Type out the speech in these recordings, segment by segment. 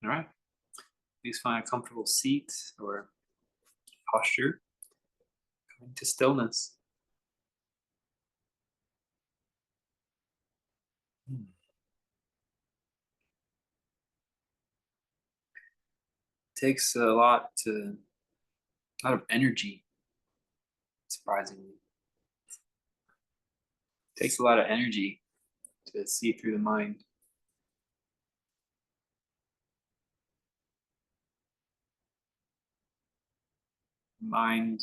All right. Please find a comfortable seat or posture. Coming to stillness. Hmm. Takes a lot of energy, surprisingly. Takes a lot of energy to see through the mind. Mind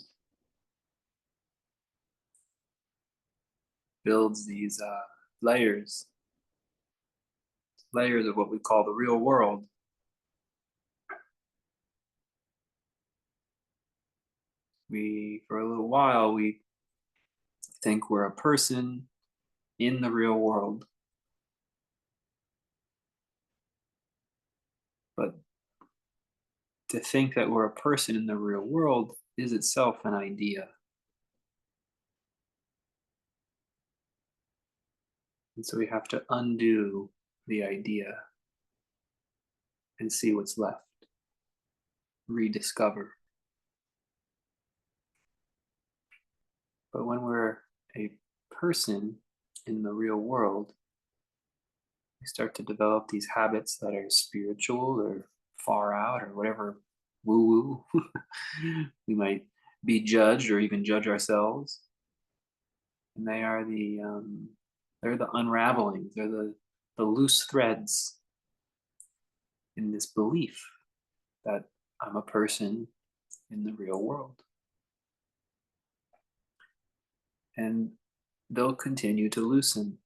builds these layers, layers of what we call the real world. For a little while, we think we're a person in the real world, but to think that we're a person in the real world is itself an idea. And so we have to undo the idea and see what's left, rediscover. But when we're a person in the real world, we start to develop these habits that are spiritual or far out or whatever woo woo. We might be judged or even judge ourselves. And they're the unravelings, they're the loose threads in this belief that I'm a person in the real world. And they'll continue to loosen.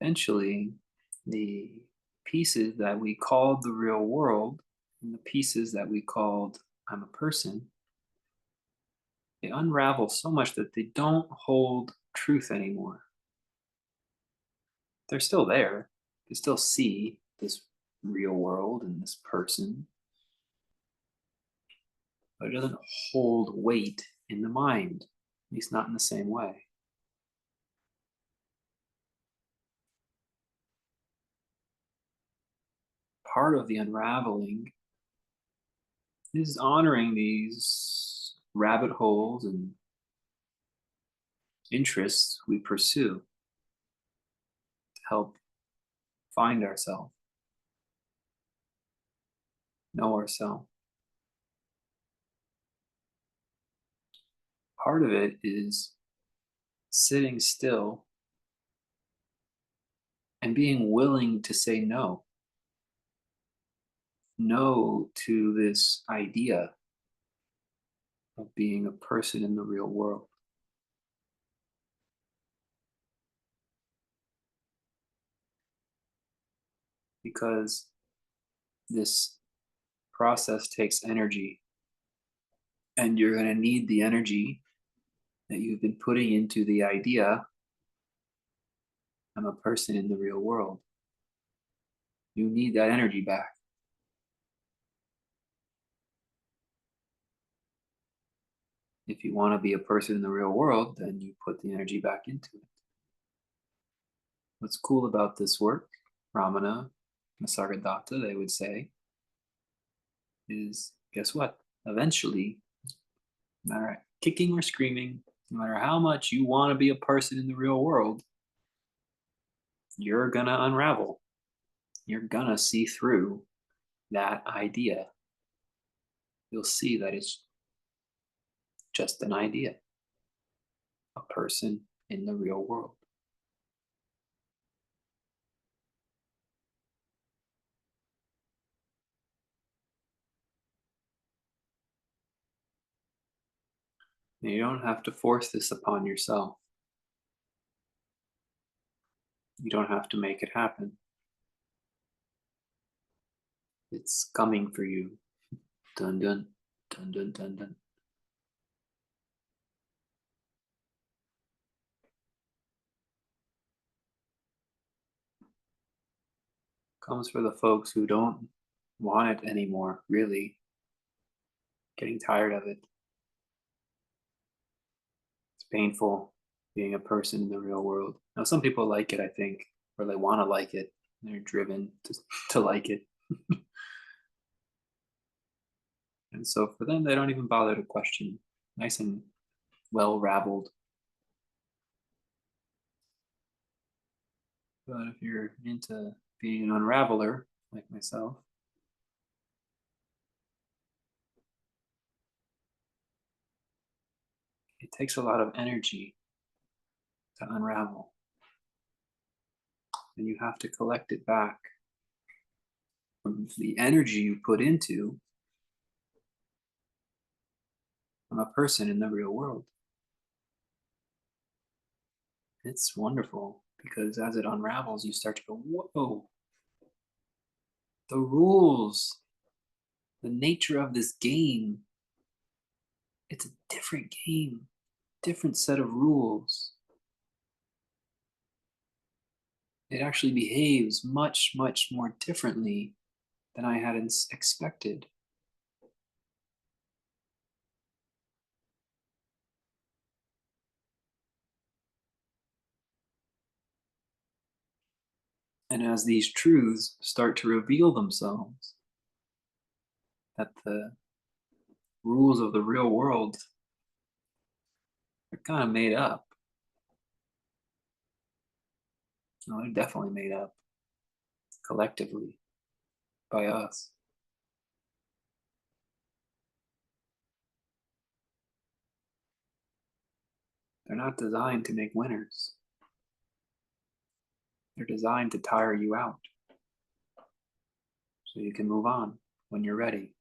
Eventually, the pieces that we called the real world and the pieces that we called I'm a person, they unravel so much that they don't hold truth anymore. They're still there. You still see this real world and this person, but it doesn't hold weight in the mind, at least not in the same way. Part of the unraveling is honoring these rabbit holes and interests we pursue to help find ourselves, know ourselves. Part of it is sitting still and being willing to say no, no to this idea of being a person in the real world. Because this process takes energy, and you're going to need the energy that you've been putting into the idea I'm a person in the real world. You need that energy back. If you want to be a person in the real world, then you put the energy back into it. What's cool about this work, Ramana, Masargadatta, they would say, is guess what? Eventually, no matter kicking or screaming, no matter how much you want to be a person in the real world, you're going to unravel. You're going to see through that idea. You'll see that it's just an idea, a person in the real world. And you don't have to force this upon yourself. You don't have to make it happen. It's coming for you. Dun dun, dun dun dun dun. Comes for the folks who don't want it anymore, really. Getting tired of it. It's painful being a person in the real world. Now, some people like it, I think. or they want to like it. They're driven to like it. And so for them, they don't even bother to question. Nice and well raveled. But if you're into being an unraveler, like myself, it takes a lot of energy to unravel. And you have to collect it back from the energy you put into from a person in the real world. It's wonderful because as it unravels, you start to go, whoa, the rules, the nature of this game, it's a different game, different set of rules. It actually behaves much, much more differently than I had expected. And as these truths start to reveal themselves, that the rules of the real world are kind of made up. No, they're definitely made up collectively by us. They're not designed to make winners. They're designed to tire you out so you can move on when you're ready.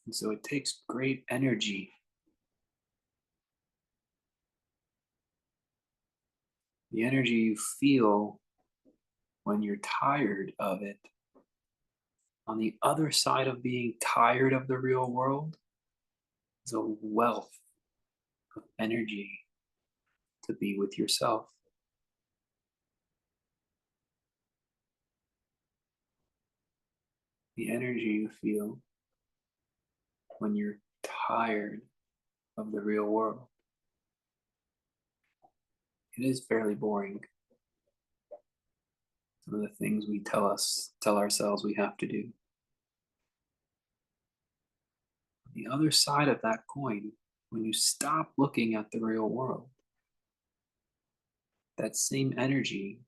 And so it takes great energy, the energy you feel when you're tired of it. On the other side of being tired of the real world is a wealth of energy to be with yourself. The energy you feel when you're tired of the real world. It is fairly boring. Some of the things we tell ourselves we have to do. The other side of that coin, when you stop looking at the real world, that same energy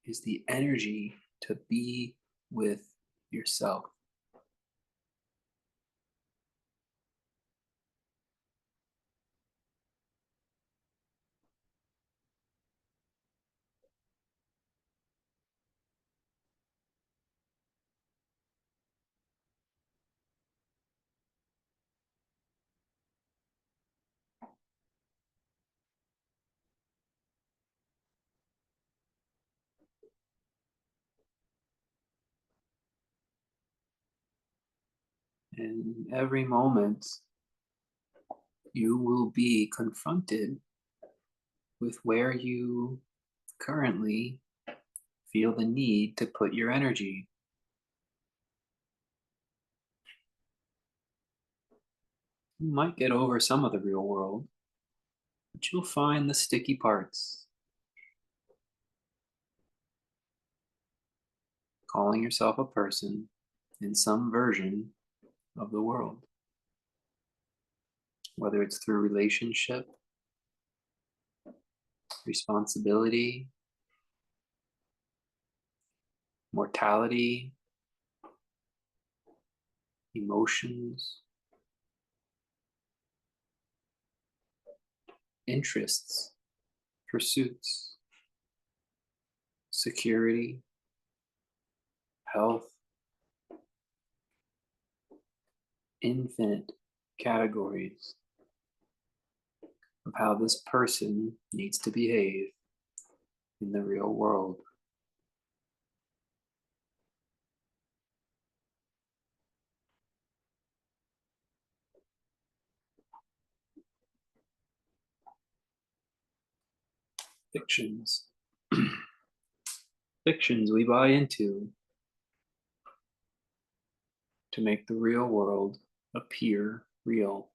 is the energy to be with yourself. And every moment, you will be confronted with where you currently feel the need to put your energy. You might get over some of the real world, but you'll find the sticky parts. Calling yourself a person in some version of the world, whether it's through relationship, responsibility, mortality, emotions, interests, pursuits, security, health, infinite categories of how this person needs to behave in the real world. Fictions. Fictions we buy into to make the real world appear real.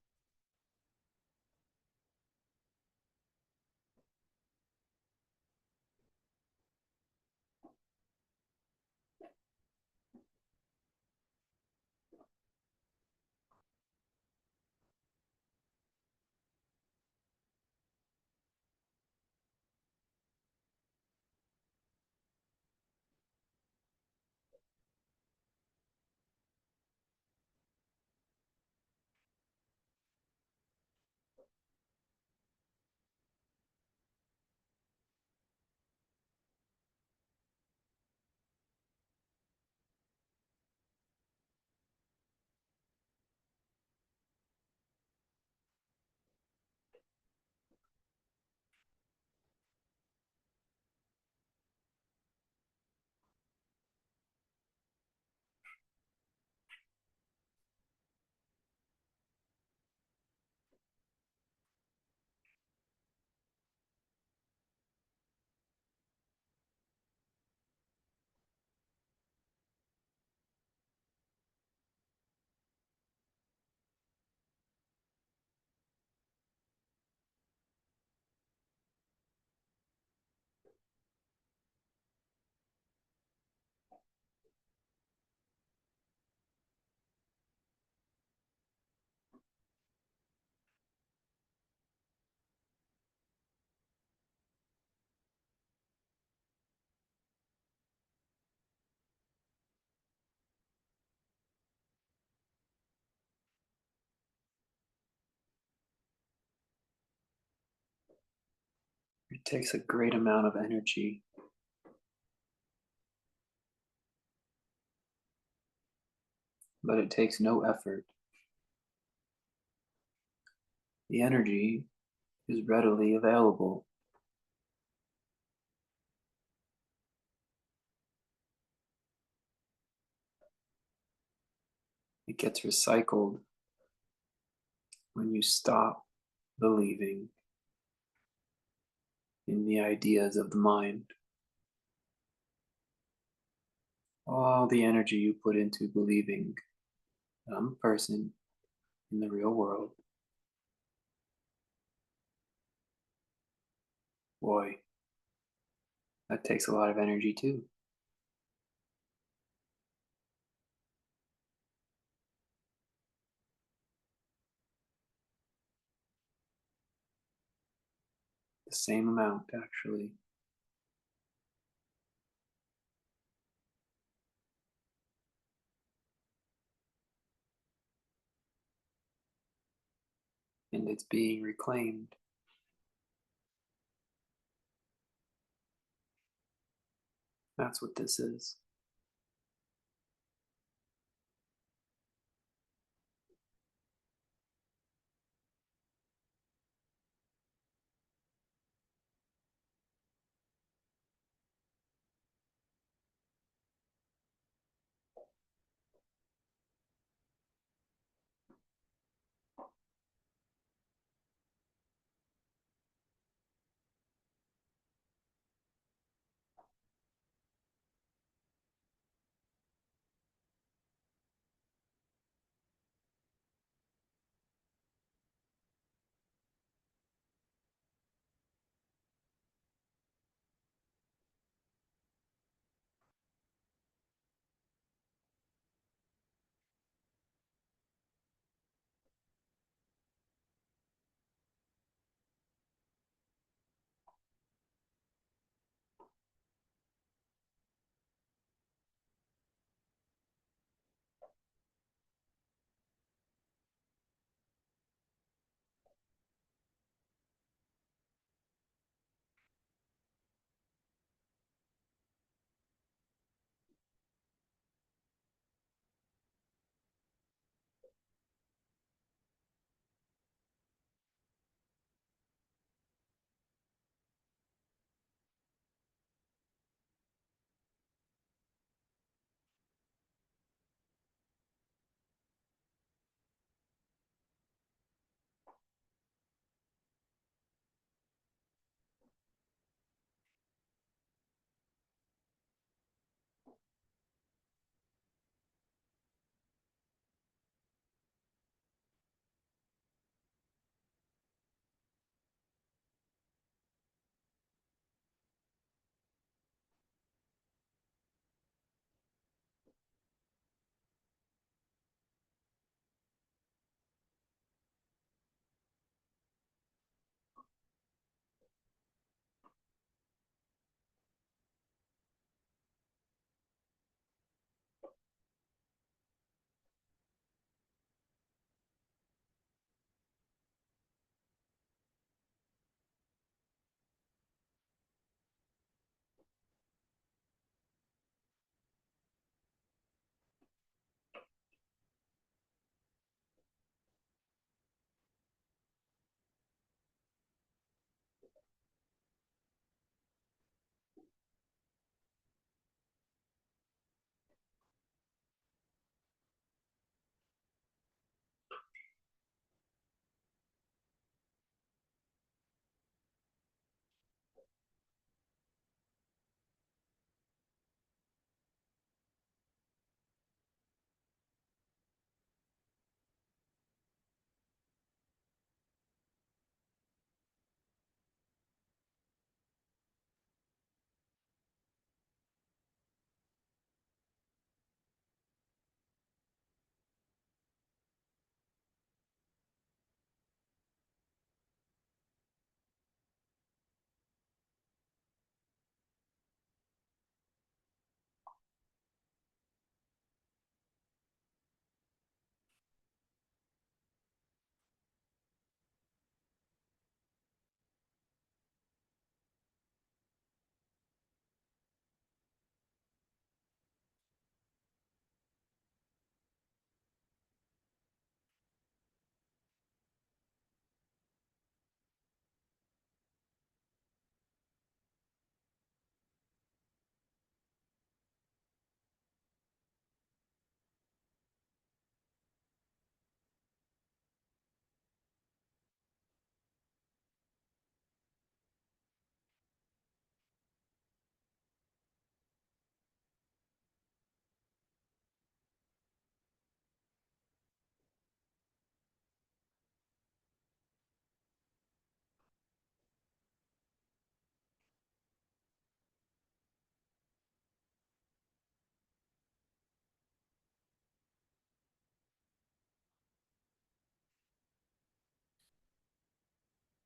It takes a great amount of energy, but it takes no effort. The energy is readily available. It gets recycled when you stop believing in the ideas of the mind. All the energy you put into believing that I'm a person in the real world, boy, that takes a lot of energy too. The same amount, actually. And it's being reclaimed. That's what this is.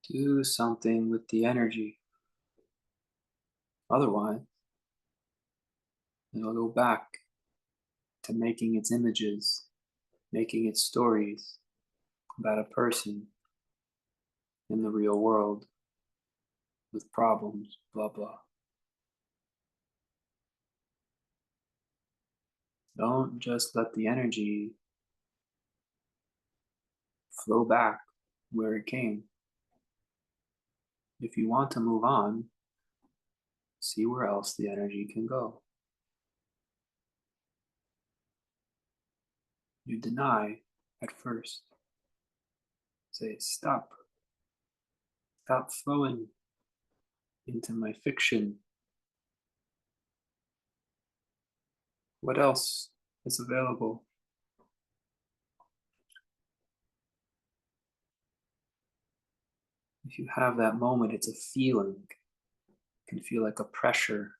Do something with the energy. Otherwise, it'll go back to making its images, making its stories about a person in the real world with problems, blah, blah. Don't just let the energy flow back where it came. If you want to move on, see where else the energy can go. You deny at first. Say, stop. Stop flowing into my fiction. What else is available? If you have that moment, it's a feeling. It can feel like a pressure,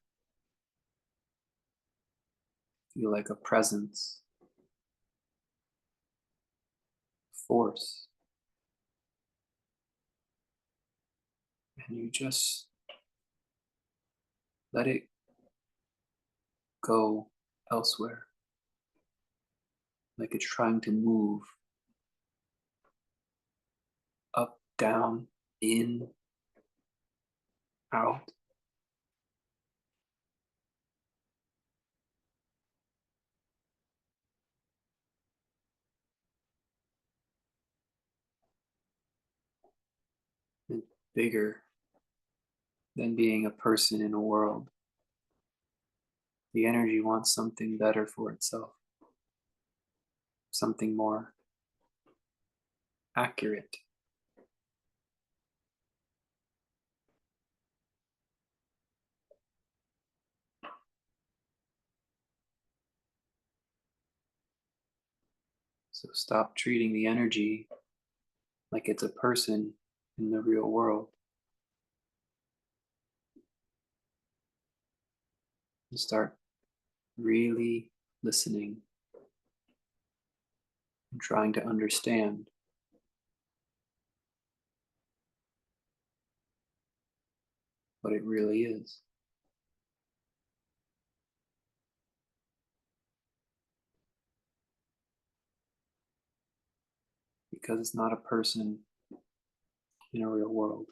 feel like a presence, force. And you just let it go elsewhere, like it's trying to move up, down, in, out. And bigger than being a person in a world. The energy wants something better for itself, something more accurate. So stop treating the energy like it's a person in the real world and start really listening and trying to understand what it really is. Because it's not a person in a real world.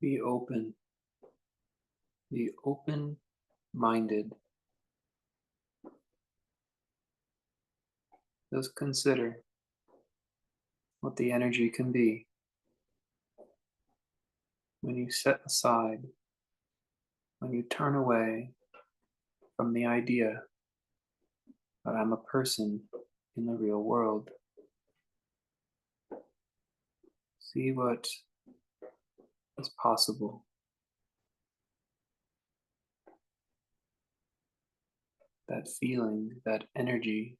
Be open. Be open minded. Just consider what the energy can be when you set aside, when you turn away from the idea that I'm a person in the real world. See what is possible. That feeling, that energy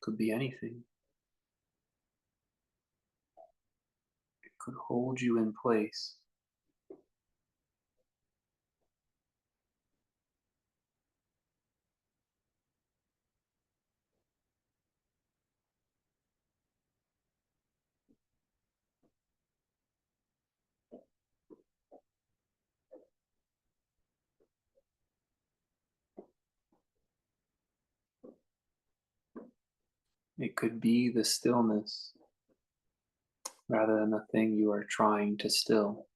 could be anything. It could hold you in place. It could be the stillness rather than the thing you are trying to still.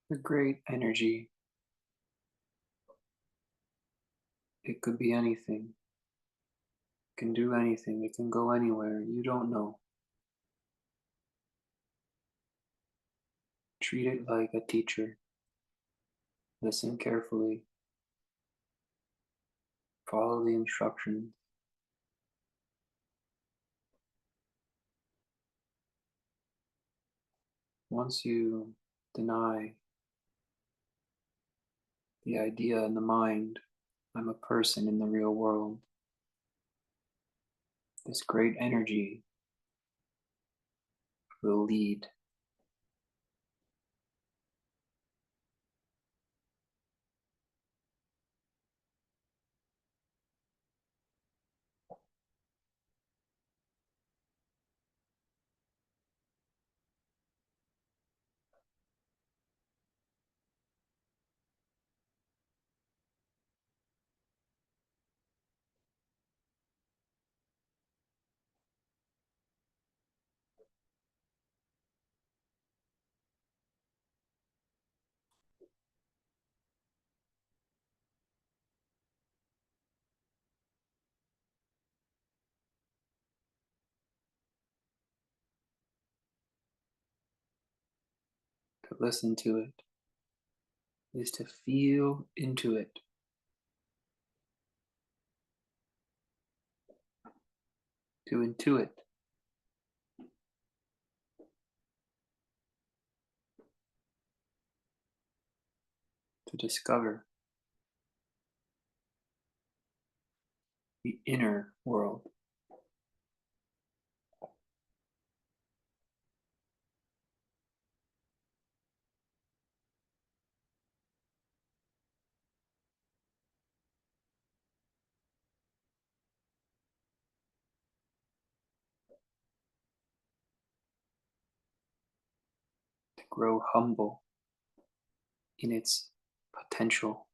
The great energy. It could be anything. It can do anything. It can go anywhere. You don't know. Treat it like a teacher. Listen carefully. Follow the instructions. Once you deny the idea in the mind, I'm a person in the real world, this great energy will lead. To listen to it is to feel into it, to intuit, to discover the inner world. To grow humble in its potential.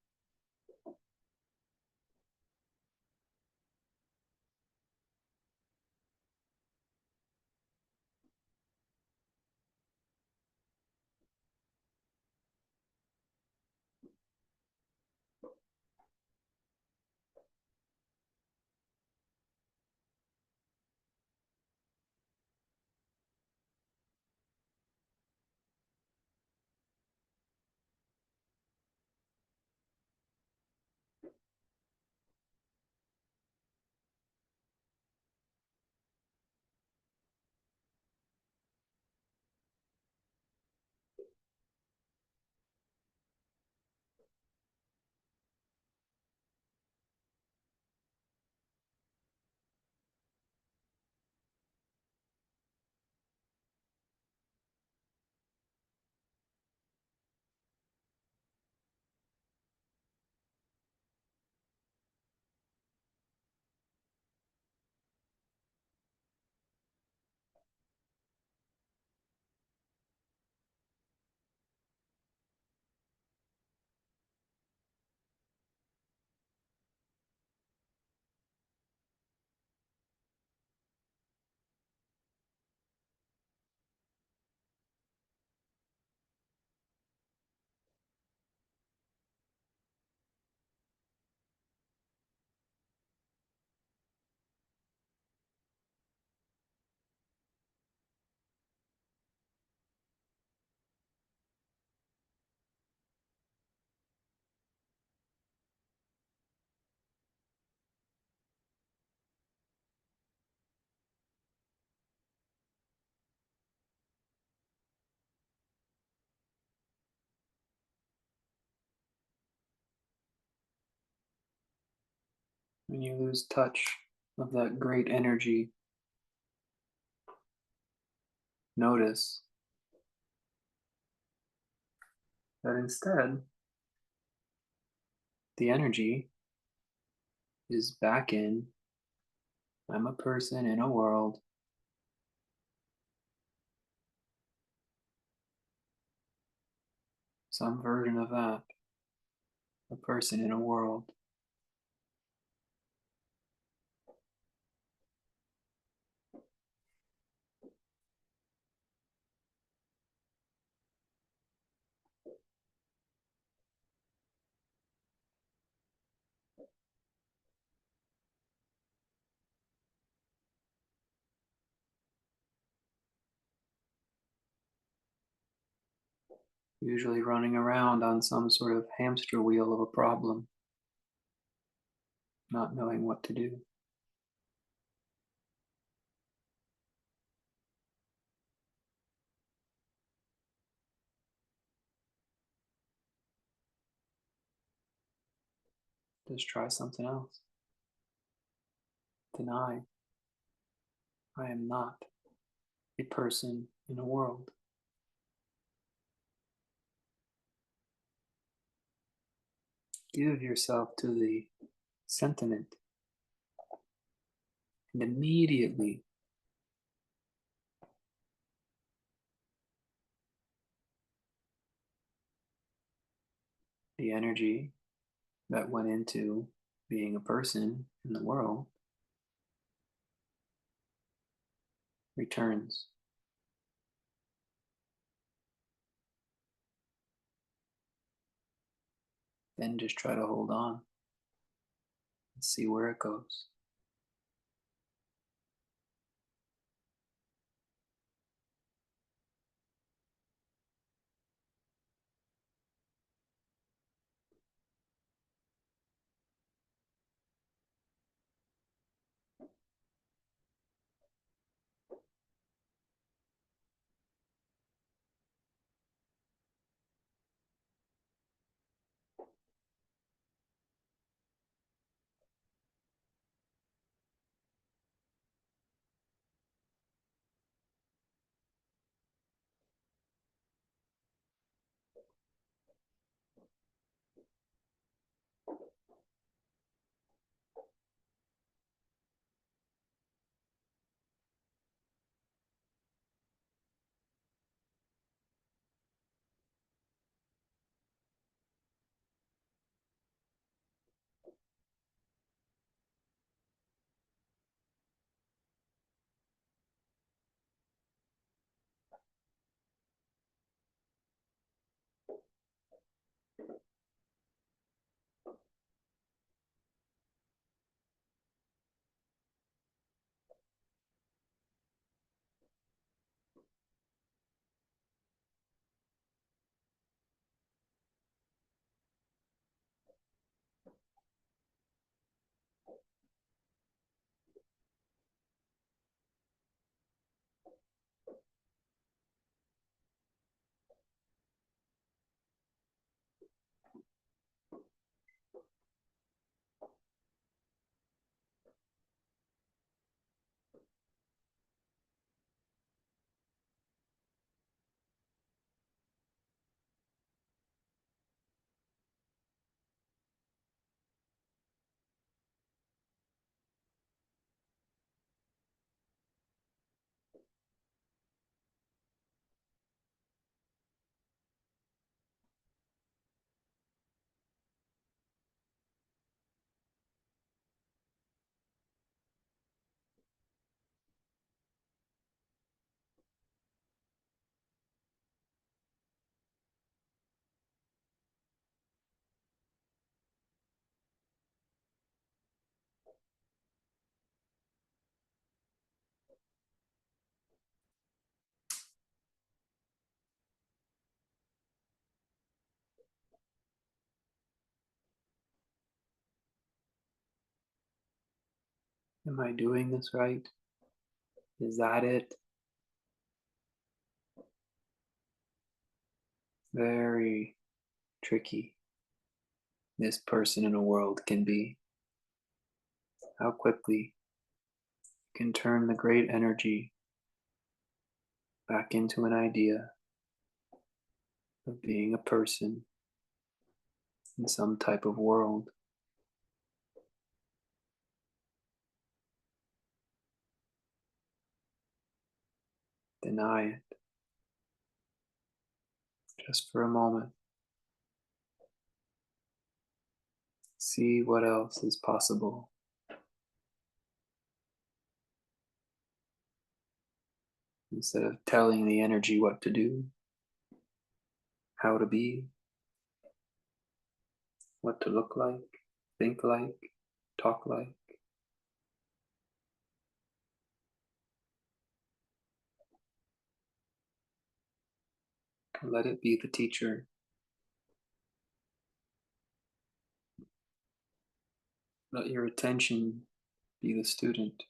When you lose touch of that great energy, notice that instead the energy is back in I'm a person in a world, some version of that, a person in a world. usually running around on some sort of hamster wheel of a problem, not knowing what to do. Just try something else. Deny I am not a person in a world. Give yourself to the sentiment, and immediately the energy that went into being a person in the world returns. Then just try to hold on and see where it goes. Am I doing this right? Is that it? Very tricky. This person in a world can be. How quickly you can turn the great energy back into an idea of being a person in some type of world. Deny it just for a moment. See what else is possible. Instead of telling the energy what to do, how to be, what to look like, think like, talk like. Let it be the teacher. Let your attention be the student.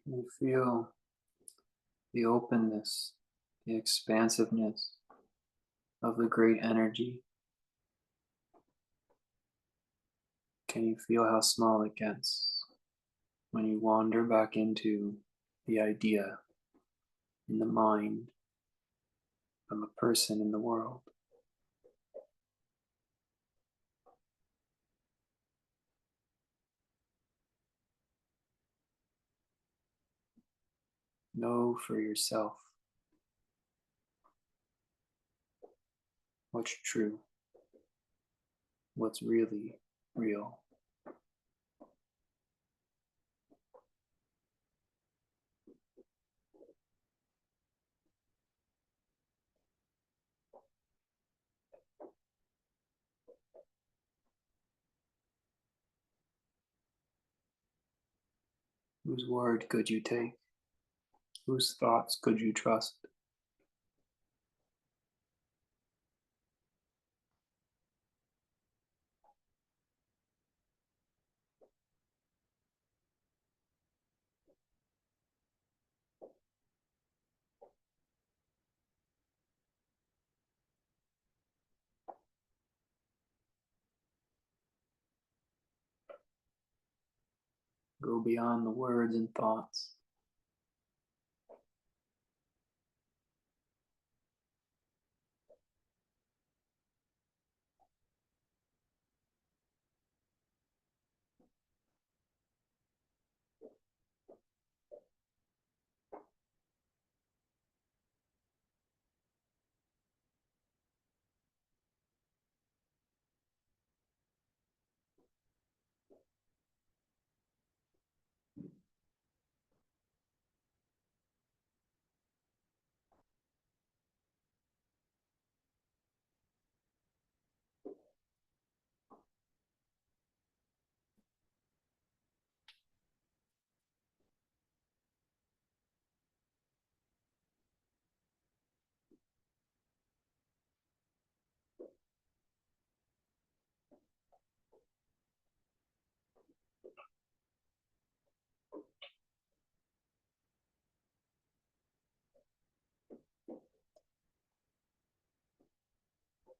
You feel the openness, the expansiveness of the great energy. Can you feel how small it gets when you wander back into the idea in the mind of a person in the world? Know for yourself what's true, what's really real. Whose word could you take? Whose thoughts could you trust? Go beyond the words and thoughts.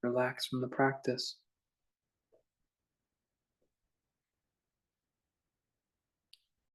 Relax from the practice.